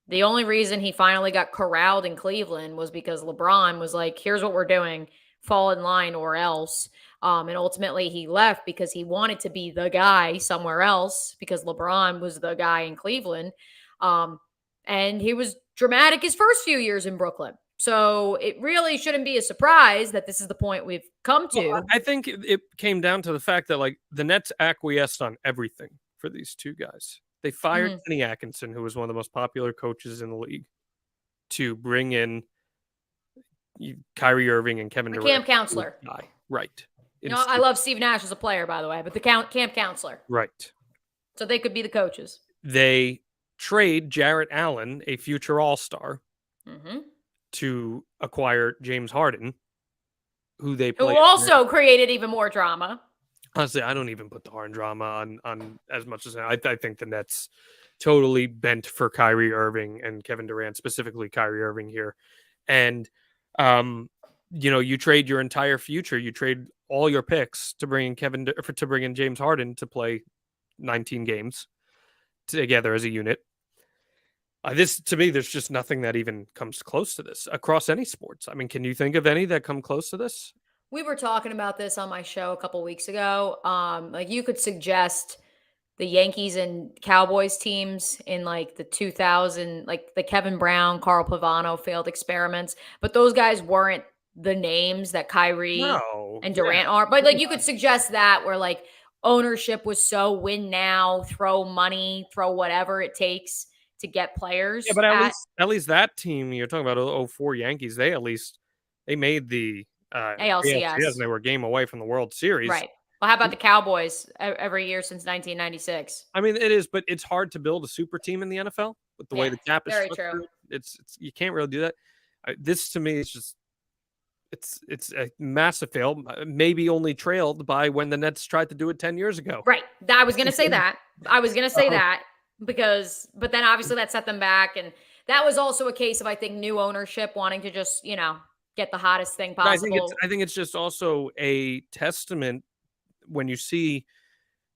The only reason he finally got corralled in Cleveland was because LeBron was like, here's what we're doing, fall in line or else. And ultimately he left because he wanted to be the guy somewhere else because LeBron was the guy in Cleveland. And he was dramatic his first few years in Brooklyn. So it really shouldn't be a surprise that this is the point we've come to. Well, I think it came down to the fact that like the Nets acquiesced on everything for these two guys. They fired Kenny Atkinson, who was one of the most popular coaches in the league, to bring in Kyrie Irving and Kevin Durant. Camp counselor. Right. You know, I love Steve Nash as a player, by the way, but the camp counselor. Right. So they could be the coaches. They trade Jarrett Allen, a future all-star, to acquire James Harden, who also created even more drama. Honestly, I don't even put the Harden drama on as much as I think the Nets totally bent for Kyrie Irving and Kevin Durant, specifically Kyrie Irving here. And, you trade your entire future. You trade all your picks to bring in James Harden to play 19 games together as a unit. This, to me, there's just nothing that even comes close to this across any sports. I mean, can you think of any that come close to this? We were talking about this on my show a couple weeks ago. Like you could suggest the Yankees and Cowboys teams in like the 2000, like the Kevin Brown, Carl Pavano failed experiments, but those guys weren't the names that Kyrie and Durant are. But like you could suggest that where like ownership was so win now, throw money, throw whatever it takes to get players. Yeah, but at least that team you're talking about, 04 Yankees, they made the ALCS, and they were a game away from the World Series. Right. Well, how about the Cowboys every year since 1996? I mean, it is, but it's hard to build a super team in the NFL with the way the cap is structured. True. It's you can't really do that. This to me is just it's a massive fail. Maybe only trailed by when the Nets tried to do it 10 years ago. Right. I was going to say that. But then obviously that set them back. And that was also a case of, I think, new ownership wanting to just, get the hottest thing possible. I think it's just also a testament when you see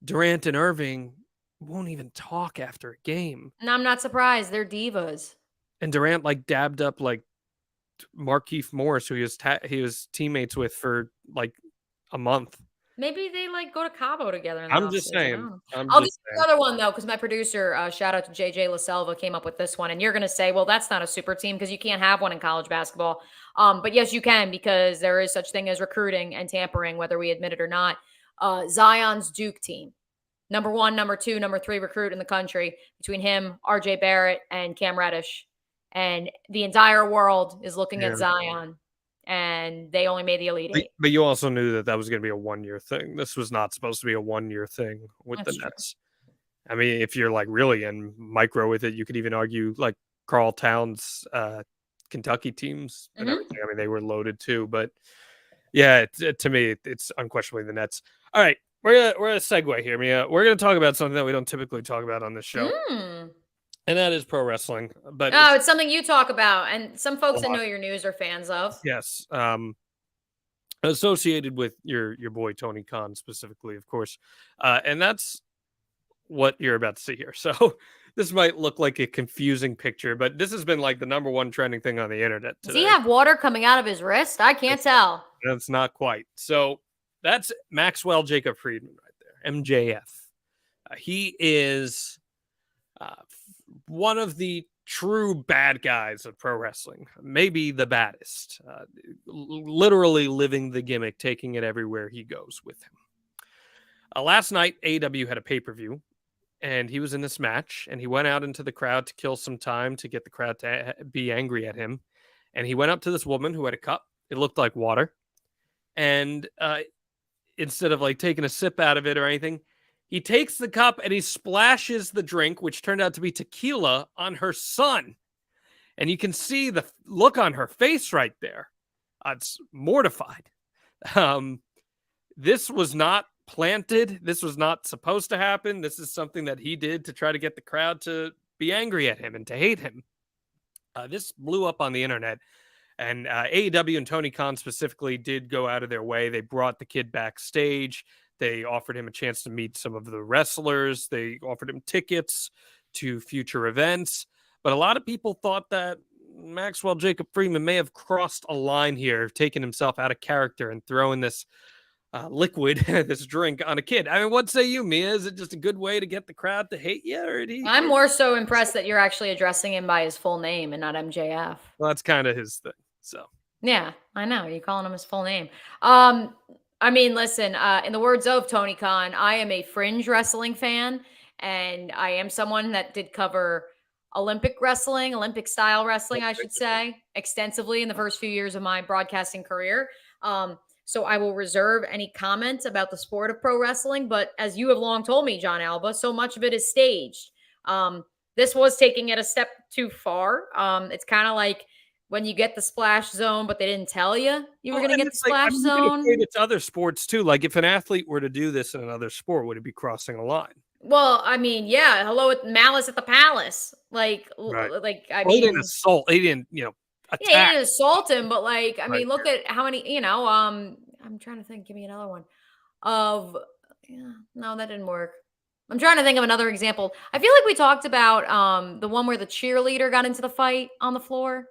Durant and Irving won't even talk after a game. And I'm not surprised. They're divas. And Durant dabbed up Markieff Morris, who he was teammates with for a month. Maybe they go to Cabo together. I'm just saying. I'll just say another one though, because my producer, shout out to JJ LaSelva, came up with this one, and you're going to say, "Well, that's not a super team because you can't have one in college basketball." But yes, you can, because there is such thing as recruiting and tampering, whether we admit it or not. Zion's Duke team, number 1, number 2, number 3 recruit in the country between him, RJ Barrett, and Cam Reddish, and the entire world is looking at Zion. And they only made the Elite Eight. But you also knew that was going to be a 1-year thing. This was not supposed to be a 1-year thing with the Nets. I mean, if you're really in micro with it, you could even argue Karl Towns' Kentucky teams and everything. I mean, they were loaded too. But yeah, to me, it's unquestionably the Nets. All right, we're gonna segue here, Mia. We're gonna talk about something that we don't typically talk about on this show. And that is pro wrestling. But it's something you talk about, and some folks that know your news are fans of. Yes. associated with your boy Tony Khan specifically, of course, and that's what you're about to see here. So this might look like a confusing picture, but this has been like the '1 trending thing on the internet today. Does he have water coming out of his wrist? I can't tell. That's not quite. So that's Maxwell Jacob Friedman right there, MJF. He is one of the true bad guys of pro wrestling, maybe the baddest, literally living the gimmick, taking it everywhere he goes with him. Last night, AEW had a pay-per-view, and he was in this match, and he went out into the crowd to kill some time to get the crowd to be angry at him. And he went up to this woman who had a cup. It looked like water. And instead of like taking a sip out of it or anything, he takes the cup and he splashes the drink, which turned out to be tequila, on her son. And you can see the look on her face right there. It's mortified. This was not planted. This was not supposed to happen. This is something that he did to try to get the crowd to be angry at him and to hate him. This blew up on the internet. And AEW and Tony Khan specifically did go out of their way. They brought the kid backstage. They offered him a chance to meet some of the wrestlers. They offered him tickets to future events. But a lot of people thought that Maxwell Jacob Friedman may have crossed a line here, taking himself out of character and throwing this liquid, this drink on a kid. I mean, what say you, Mia? Is it just a good way to get the crowd to hate you? Or I'm more so impressed that you're actually addressing him by his full name and not MJF. Well, that's kind of his thing. So yeah, I know. You're calling him his full name. I mean, listen, in the words of Tony Khan, I am a fringe wrestling fan, and I am someone that did cover Olympic wrestling, Olympic style wrestling, I should say, extensively in the first few years of my broadcasting career. So I will reserve any comments about the sport of pro wrestling. But as you have long told me, John Alba, so much of it is staged. This was taking it a step too far. It's kind of like when you get the splash zone, but they didn't tell you were going to get the splash zone. It's other sports too. Like if an athlete were to do this in another sport, would it be crossing a line? Well, I mean, yeah. Hello with Malice at the Palace. I mean, he didn't assault. He didn't, attack. Yeah, he didn't assault him, but I mean, look at how many. I'm trying to think. Give me another one. No, that didn't work. I'm trying to think of another example. I feel like we talked about the one where the cheerleader got into the fight on the floor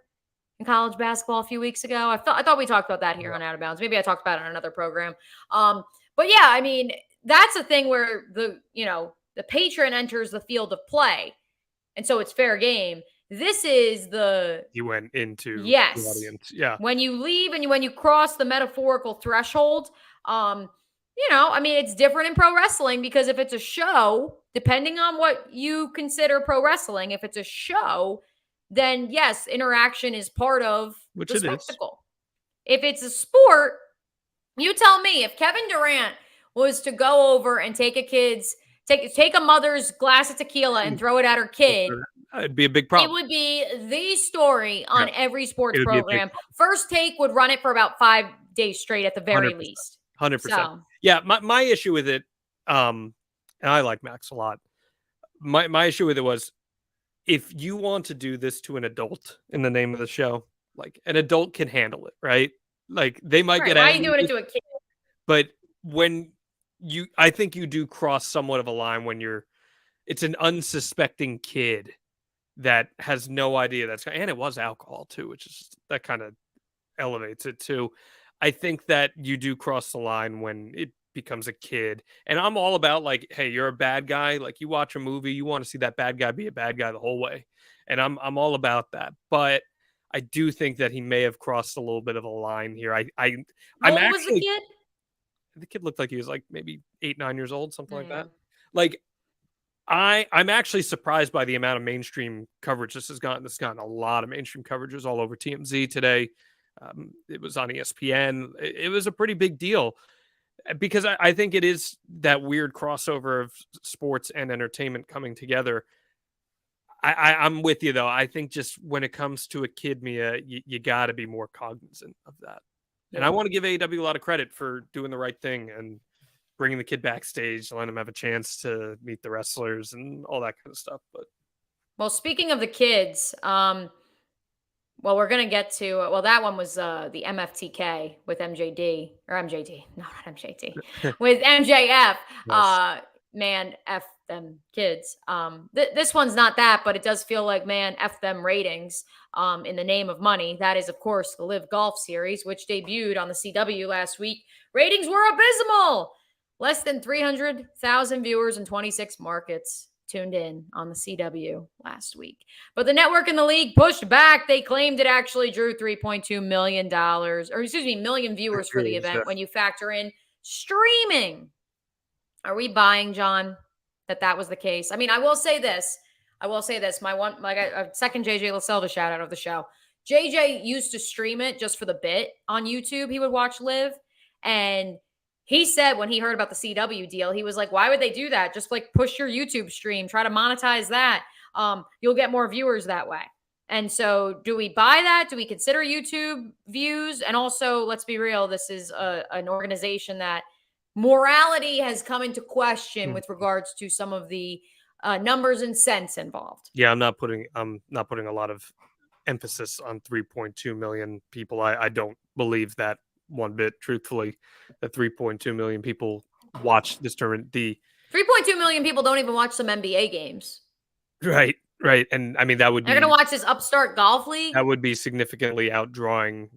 in college basketball a few weeks ago. I thought we talked about that here on Out of Bounds. Maybe I talked about it on another program. But yeah, I mean, that's a thing where the patron enters the field of play, and so it's fair game. This is you went into the audience. Yeah. When you leave and when you cross the metaphorical threshold, I mean, it's different in pro wrestling because if it's a show, depending on what you consider pro wrestling, if it's a show, then yes, interaction is part of the spectacle. If it's a sport, you tell me, if Kevin Durant was to go over and take a mother's glass of tequila and throw it at her kid, it'd be a big problem. It would be the story on every sports program. First Take would run it for about 5 days straight at the very 100%, least. 100%. So. Yeah, my issue with it, and I like Max a lot. My issue with it was, if you want to do this to an adult in the name of the show, like an adult can handle it, right? Like they might get angry. Why are you doing it to a kid? But when I think you do cross somewhat of a line when it's an unsuspecting kid that has no idea and it was alcohol too, which is that kind of elevates it too. I think that you do cross the line when it becomes a kid. And I'm all about like, hey, you're a bad guy. Like you watch a movie, you want to see that bad guy be a bad guy the whole way. And I'm all about that. But I do think that he may have crossed a little bit of a line here. How old was the kid? The kid looked like he was like maybe 8, 9 years old, something like that. Like I'm actually surprised by the amount of mainstream coverage this has gotten. This has gotten a lot of mainstream coverages all over TMZ today. It was on ESPN. It was a pretty big deal because I think it is that weird crossover of sports and entertainment coming together. I'm with you, though. I think just when it comes to a kid, Mia, you got to be more cognizant of that. Yeah. And I want to give AEW a lot of credit for doing the right thing and bringing the kid backstage, letting him have a chance to meet the wrestlers and all that kind of stuff. But well, speaking of the kids, Well, we're going to get to, well, that one was the MFTK with MJD, or MJD, no, not MJD, with MJF. Yes. Man, F them kids. This one's not that, but it does feel like, man, F them ratings in the name of money. That is, of course, the LIV Golf Series, which debuted on the CW last week. Ratings were abysmal. Less than 300,000 viewers in 26 markets tuned in on the CW last week. But the network and the league pushed back. They claimed it actually drew $3.2 million, million viewers for the event when you factor in streaming. Are we buying, John, that was the case? I mean, I will say this. My second JJ LaSelva shout out of the show. JJ used to stream it just for the bit on YouTube. He would watch LIV, and he said when he heard about the CW deal, he was like, why would they do that? Just like push your YouTube stream, try to monetize that. You'll get more viewers that way. And so do we buy that? Do we consider YouTube views? And also, let's be real, this is an organization that morality has come into question with regards to some of the numbers and cents involved. Yeah, I'm not putting a lot of emphasis on 3.2 million people. I don't believe that one bit, truthfully. That 3.2 million people watch this tournament. The 3.2 million people don't even watch some NBA games. Right. And I mean, that would be... They're going to watch this upstart golf league? That would be significantly outdrawing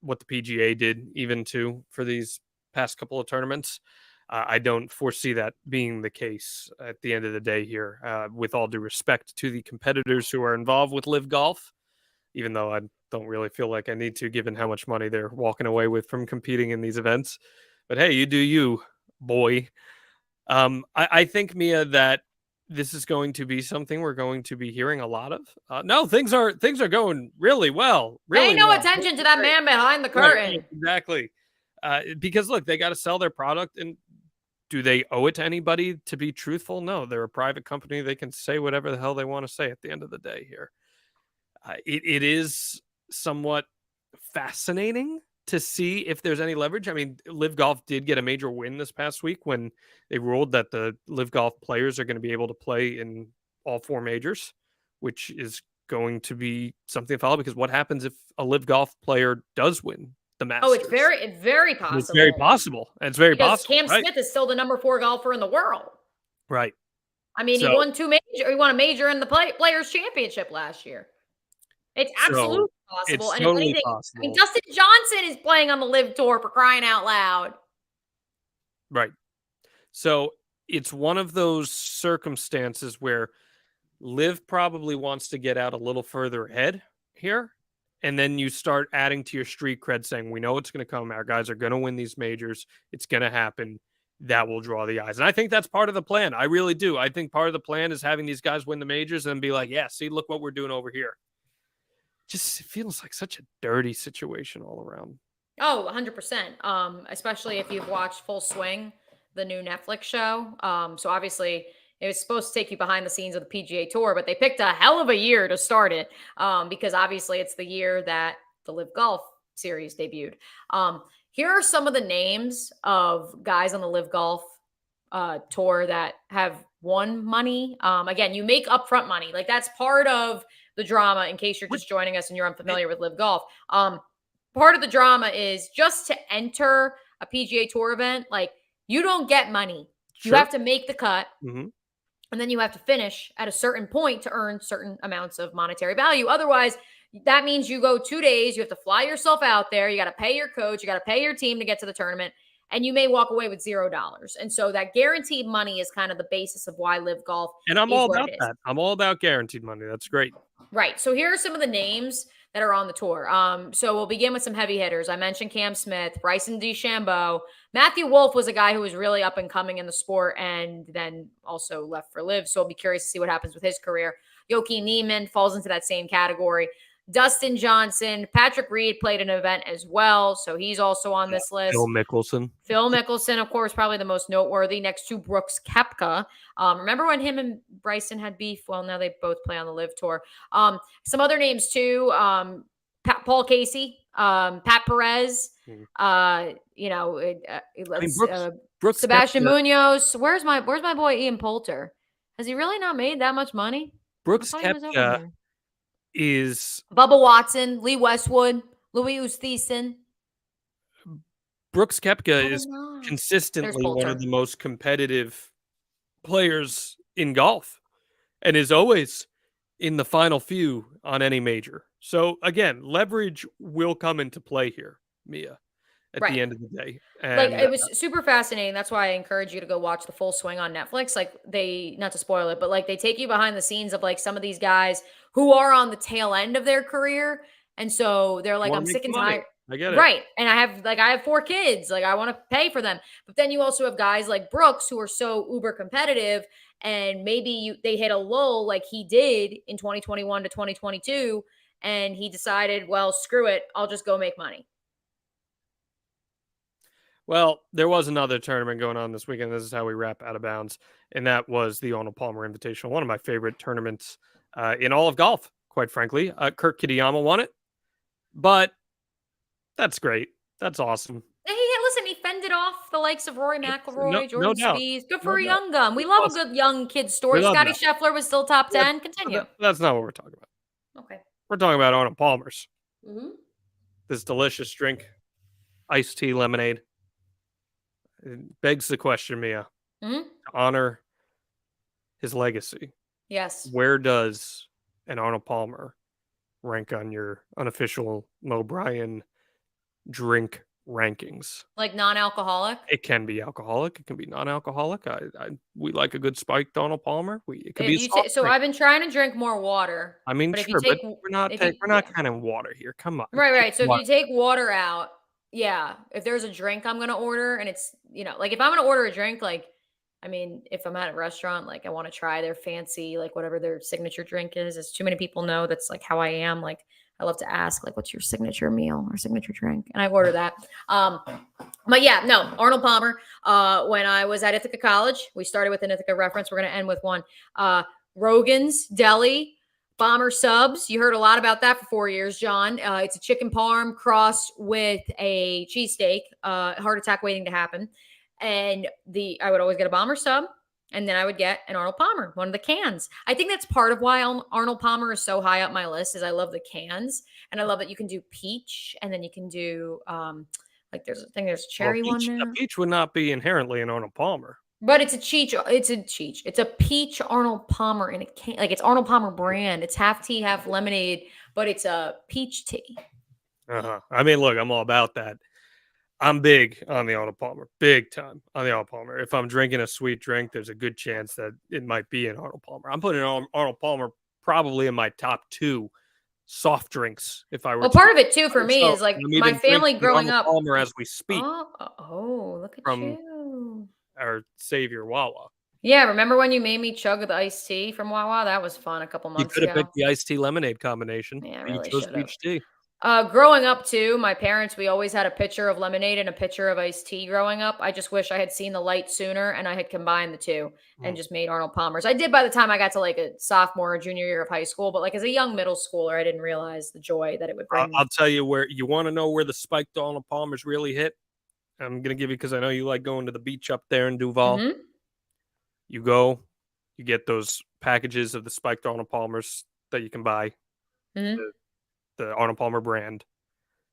what the PGA did even for these past couple of tournaments. I don't foresee that being the case at the end of the day here, with all due respect to the competitors who are involved with LIV Golf, even though I don't really feel like I need to, given how much money they're walking away with from competing in these events. But hey, you do you, boy. I think, Mia, that this is going to be something we're going to be hearing a lot of. No, things are going really well. Really, pay no attention to that man behind the curtain. Right, exactly. Because look, they got to sell their product, and do they owe it to anybody to be truthful? No, they're a private company. They can say whatever the hell they want to say at the end of the day here. It is somewhat fascinating to see if there's any leverage. I mean, LIV Golf did get a major win this past week when they ruled that the LIV Golf players are going to be able to play in all four majors, which is going to be something to follow, because what happens if a LIV Golf player does win the Masters? Oh, it's very possible. It's very possible. It's very possible. Cam Smith is still the number 4 golfer in the world. Right. I mean, he won 2 majors. He won a major in the Players Championship last year. It's absolutely possible. It's totally possible. I mean, Dustin Johnson is playing on the LIV Tour, for crying out loud. Right. So it's one of those circumstances where LIV probably wants to get out a little further ahead here. And then you start adding to your street cred, saying, we know it's going to come. Our guys are going to win these majors. It's going to happen. That will draw the eyes. And I think that's part of the plan. I really do. I think part of the plan is having these guys win the majors and be like, yeah, see, look what we're doing over here. Just, it feels like such a dirty situation all around. Oh, 100%. Especially if you've watched Full Swing, the new Netflix show. So obviously it was supposed to take you behind the scenes of the PGA Tour, but they picked a hell of a year to start it, because obviously it's the year that the LIV Golf Series debuted. Here are some of the names of guys on the LIV Golf Tour that have won money. Again, you make upfront money. Like, that's part of the drama, in case you're just joining us and you're unfamiliar with LIV Golf. Part of the drama is just to enter a PGA Tour event, like, you don't get money. You have to make the cut. Mm-hmm. And then you have to finish at a certain point to earn certain amounts of monetary value. Otherwise, that means you go 2 days, you have to fly yourself out there, you got to pay your coach, you got to pay your team to get to the tournament, and you may walk away with $0. And so that guaranteed money is kind of the basis of why LIV Golf. And I'm all about that. I'm all about guaranteed money. That's great. Right. So here are some of the names that are on the tour. So we'll begin with some heavy hitters. I mentioned Cam Smith, Bryson DeChambeau. Matthew Wolff was a guy who was really up and coming in the sport and then also left for LIV. So I'll be curious to see what happens with his career. Yoki Neiman falls into that same category. Dustin Johnson, Patrick Reed played an event as well, so he's also on this list. Phil Mickelson, of course, probably the most noteworthy, next to Brooks Koepka. Remember when him and Bryson had beef? Well, now they both play on the LIV Tour. Some other names too: Paul Casey, Pat Perez. Brooks Sebastian Koepka. Munoz. Where's my boy Ian Poulter? Has he really not made that much money? Brooks Koepka is Bubba Watson, Lee Westwood, Louis Oosthuizen. Brooks Koepka is There's consistently one Poulter. of the most competitive players in golf and is always in the final few on any major. So again, leverage will come into play here, Mia, at the end of the day. Like, And it was super fascinating. That's why I encourage you to go watch The Full Swing on Netflix. Like, they, not to spoil it, but like they take you behind the scenes of like some of these guys who are on the tail end of their career. And so they're like, wanna I'm make sick and money. tired. I get it. Right. And I have 4 kids. Like, I want to pay for them. But then you also have guys like Brooks who are so uber competitive, and maybe they hit a lull like he did in 2021 to 2022, and he decided, well, screw it, I'll just go make money. Well, there was another tournament going on this weekend. This is how we wrap Out of Bounds, and that was the Arnold Palmer Invitational, one of my favorite tournaments in all of golf, quite frankly. Kurt Kitayama won it, but that's great. That's awesome. Hey, listen, he fended off the likes of Rory McIlroy, Jordan doubt. Spieth. Good for a young gun. We love a good young kid story. We love Scotty that. Scheffler was still top 10. Continue. That's not what we're talking about. Okay. We're talking about Arnold Palmer's. Mm-hmm. This delicious drink, iced tea lemonade. It begs the question, Mia, Mm-hmm. to honor his legacy. Yes. Where does an Arnold Palmer rank on your unofficial Mo Bryan drink rankings? Like non-alcoholic? It can be alcoholic. It can be non-alcoholic. We like a good spiked Arnold Palmer. It could be a soft drink. I've been trying to drink more water. I mean, but sure, but we're not kind of water here. Come on. Right. So if you take water out, yeah, if there's a drink I'm going to order and it's, like if I'm going to order a drink, like, I mean, if I'm at a restaurant, like I want to try their fancy, like whatever their signature drink is, as too many people know, that's like how I am. Like, I love to ask, like, what's your signature meal or signature drink? And I order that. But yeah, no, Arnold Palmer. When I was at Ithaca College, we started with an Ithaca reference. We're going to end with one. Rogan's Deli, Bomber Subs. You heard a lot about that for 4 years, John. It's a chicken parm crossed with a cheesesteak, heart attack waiting to happen. And I would always get a Bomber Sub, and then I would get an Arnold Palmer, one of the cans. I think that's part of why Arnold Palmer is so high up my list, is I love the cans, and I love that you can do peach, and then you can do there's a cherry one now. A peach would not be inherently an Arnold Palmer. But it's a peach Arnold Palmer in a can. Like, it's Arnold Palmer brand. It's half tea, half lemonade, but it's a peach tea. I mean, look, I'm all about that. I'm big on the Arnold Palmer, big time on the Arnold Palmer. If I'm drinking a sweet drink, there's a good chance that it might be an Arnold Palmer. I'm putting Arnold Palmer probably in my top 2 soft drinks. If I were, well, part of it too for me is like my family growing up. Palmer as we speak. Oh, look at you. Our savior Wawa. Yeah, remember when you made me chug the iced tea from Wawa? That was fun a couple months ago. You could have picked the iced tea lemonade combination. Yeah, I really chose peach tea. Growing up too, my parents, we always had a pitcher of lemonade and a pitcher of iced tea growing up. I just wish I had seen the light sooner and I had combined the two and just made Arnold Palmer's. I did by the time I got to like a sophomore or junior year of high school, but like as a young middle schooler, I didn't realize the joy that it would bring. I'll tell you where you want to know where the spiked Arnold Palmer's really hit. I'm going to give you, because I know you like going to the beach up there in Duval. Mm-hmm. You go, you get those packages of the spiked Arnold Palmer's that you can buy. Mm-hmm. The Arnold Palmer brand.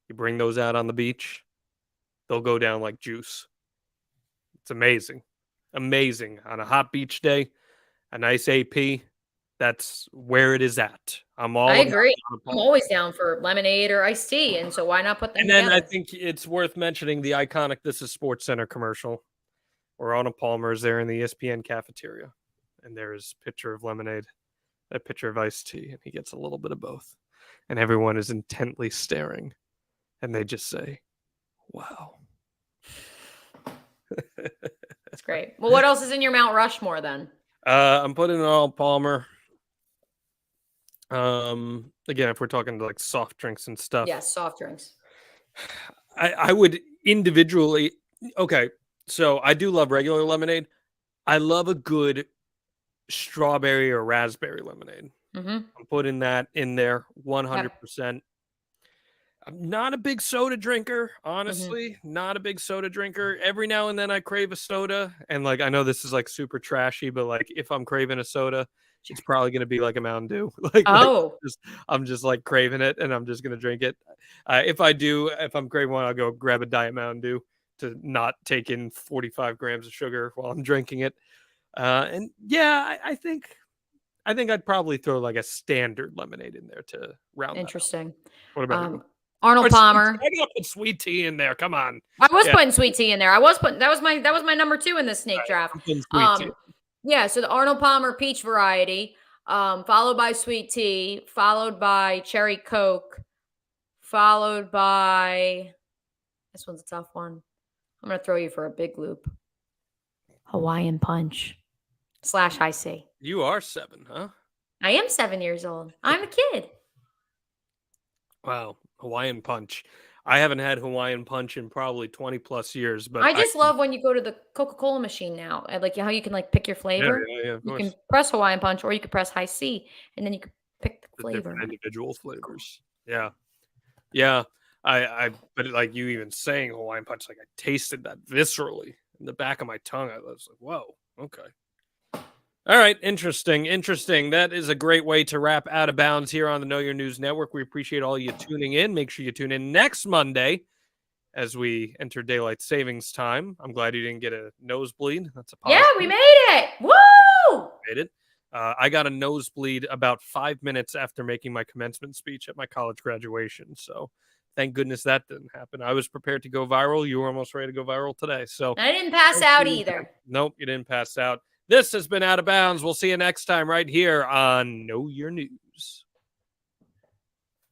You bring those out on the beach, they'll go down like juice. It's amazing. Amazing. On a hot beach day, a nice AP, that's where it is at. I agree. I'm always down for lemonade or iced tea, and so why not put them together? And then I think it's worth mentioning the iconic This Is Sports Center commercial where Arnold Palmer is there in the ESPN cafeteria, and there is a pitcher of lemonade, a pitcher of iced tea, and he gets a little bit of both. And everyone is intently staring, and they just say, wow. That's great. Well, what else is in your Mount Rushmore then? I'm putting Arnold Palmer. Again, if we're talking like soft drinks and stuff. Yes, soft drinks. I would individually. Okay, so I do love regular lemonade. I love a good strawberry or raspberry lemonade. Mm-hmm. I'm putting that in there 100%. Yep. I'm not a big soda drinker, honestly. Mm-hmm. Not a big soda drinker. Every now and then I crave a soda. And like, I know this is like super trashy, but like if I'm craving a soda, it's probably going to be like a Mountain Dew. like I'm just like craving it, and I'm just going to drink it. If I'm craving one, I'll go grab a Diet Mountain Dew to not take in 45 grams of sugar while I'm drinking it. And yeah, I think I'd probably throw like a standard lemonade in there to round. Interesting. That out. What about you? Arnold Palmer. I gotta put sweet tea in there. Come on. I was putting sweet tea in there. That was my number 2 in the snake draft. Yeah, so the Arnold Palmer peach variety, followed by sweet tea, followed by cherry Coke, followed by, this one's a tough one. I'm gonna throw you for a big loop. Hawaiian punch / high C. You are 7, huh? I am 7 years old. I'm a kid. Wow, Hawaiian punch. I haven't had Hawaiian punch in probably 20 plus years, but I just love when you go to the Coca-Cola machine now. I like how you can like pick your flavor. Yeah, you can press Hawaiian punch, or you can press high C, and then you can pick the flavor. Different individual flavors. Yeah. But like you even saying Hawaiian punch, like I tasted that viscerally in the back of my tongue. I was like, whoa, okay. All right, interesting. That is a great way to wrap Out of Bounds here on the Know Your News Network. We appreciate all you tuning in. Make sure you tune in next Monday as we enter daylight savings time. I'm glad you didn't get a nosebleed. That's a positive. Yeah, we made it. Woo! Made it. I got a nosebleed about 5 minutes after making my commencement speech at my college graduation. So thank goodness that didn't happen. I was prepared to go viral. You were almost ready to go viral today. So I didn't pass out either. Nope, you didn't pass out. This has been Out of Bounds. We'll see you next time right here on Know Your News.